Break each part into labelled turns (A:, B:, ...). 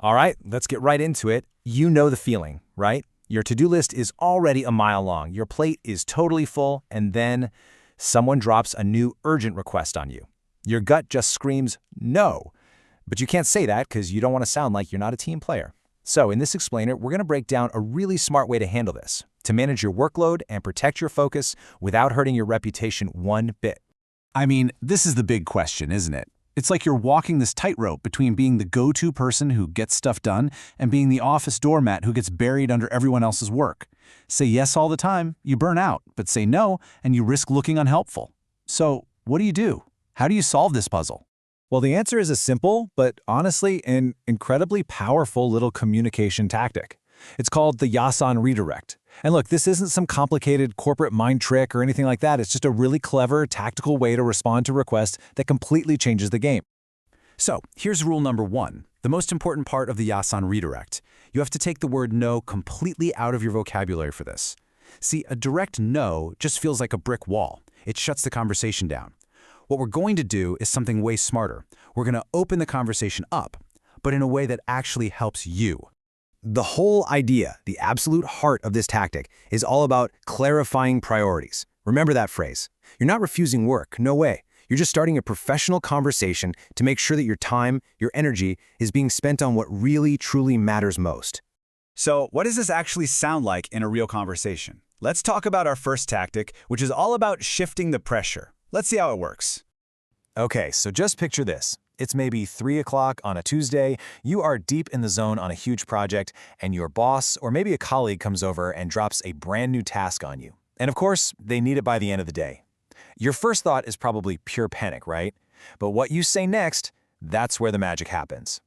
A: All right, let's get right into it. You know the feeling, right? Your to-do list is already a mile long. Your plate is totally full, and then someone drops a new urgent request on you. Your gut just screams, no. But you can't say that because you don't want to sound like you're not a team player. So in this explainer, we're going to break down a really smart way to handle this, to manage your workload and protect your focus without hurting your reputation one bit.
B: I mean, this is the big question, isn't it? It's like you're walking this tightrope between being the go-to person who gets stuff done and being the office doormat who gets buried under everyone else's work. Say yes all the time, you burn out, but say no, and you risk looking unhelpful. So, what do you do? How do you solve this puzzle?
A: Well, the answer is a simple, but honestly, an incredibly powerful little communication tactic. It's called the Yasan Redirect. And look, this isn't some complicated corporate mind trick or anything like that. It's just a really clever, tactical way to respond to requests that completely changes the game.
B: So, here's rule number 1, the most important part of the Yasan Redirect. You have to take the word no completely out of your vocabulary for this. See, a direct no just feels like a brick wall. It shuts the conversation down. What we're going to do is something way smarter. We're going to open the conversation up, but in a way that actually helps you.
A: The whole idea, the absolute heart of this tactic, is all about clarifying priorities. Remember that phrase. You're not refusing work, no way. You're just starting a professional conversation to make sure that your time, your energy, is being spent on what really, truly matters most.
B: So, what does this actually sound like in a real conversation? Let's talk about our first tactic, which is all about shifting the pressure. Let's see how it works.
A: Okay, so just picture this. It's maybe 3 o'clock on a Tuesday, you are deep in the zone on a huge project, and your boss or maybe a colleague comes over and drops a brand new task on you. And of course, they need it by the end of the day. Your first thought is probably pure panic, right? But what you say next, that's where the magic happens.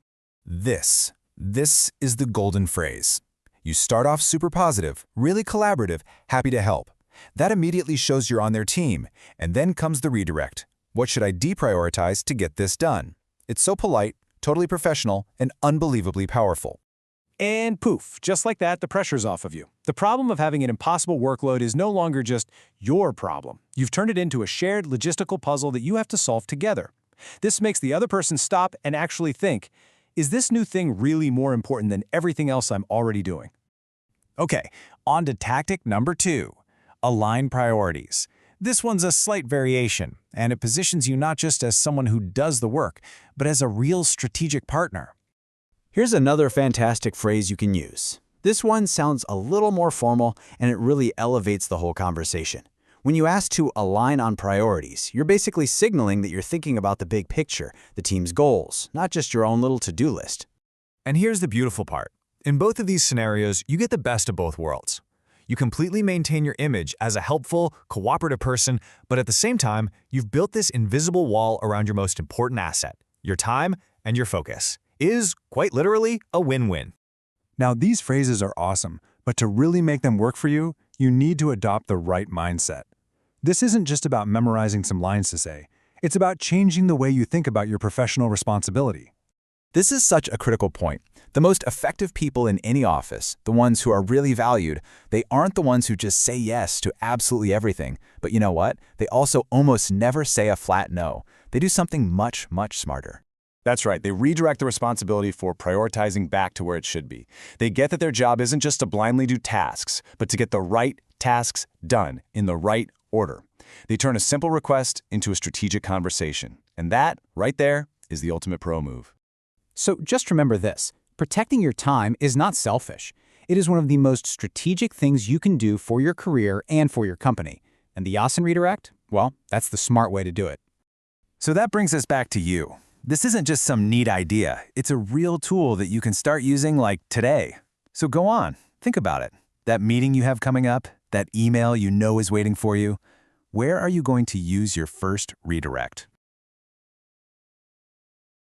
A: This is the golden phrase. You start off super positive, really collaborative, happy to help. That immediately shows you're on their team, and then comes the redirect. What should I deprioritize to get this done? It's so polite, totally professional, and unbelievably powerful. And poof, just like that, the pressure's off of you. The problem of having an impossible workload is no longer just your problem. You've turned it into a shared logistical puzzle that you have to solve together. This makes the other person stop and actually think, is this new thing really more important than everything else I'm already doing? Okay, on to tactic number 2. Align priorities. This one's a slight variation, and it positions you not just as someone who does the work, but as a real strategic partner.
C: Here's another fantastic phrase you can use. This one sounds a little more formal, and it really elevates the whole conversation. When you ask to align on priorities, you're basically signaling that you're thinking about the big picture, the team's goals, not just your own little to-do list.
A: And here's the beautiful part. In both of these scenarios, you get the best of both worlds. You completely maintain your image as a helpful, cooperative person, but at the same time, you've built this invisible wall around your most important asset, your time and your focus. It is, quite literally, a win-win.
D: Now, these phrases are awesome, but to really make them work for you, you need to adopt the right mindset. This isn't just about memorizing some lines to say. It's about changing the way you think about your professional responsibility.
A: This is such a critical point. The most effective people in any office, the ones who are really valued, they aren't the ones who just say yes to absolutely everything. But you know what? They also almost never say a flat no. They do something much, much smarter.
B: That's right, they redirect the responsibility for prioritizing back to where it should be. They get that their job isn't just to blindly do tasks, but to get the right tasks done in the right order. They turn a simple request into a strategic conversation. And that, right there, is the ultimate pro move.
C: So just remember this. Protecting your time is not selfish. It is one of the most strategic things you can do for your career and for your company. And the Yasan Redirect? Well, that's the smart way to do it.
A: So that brings us back to you. This isn't just some neat idea. It's a real tool that you can start using like today. So go on, think about it. That meeting you have coming up, that email you know is waiting for you, where are you going to use your first redirect?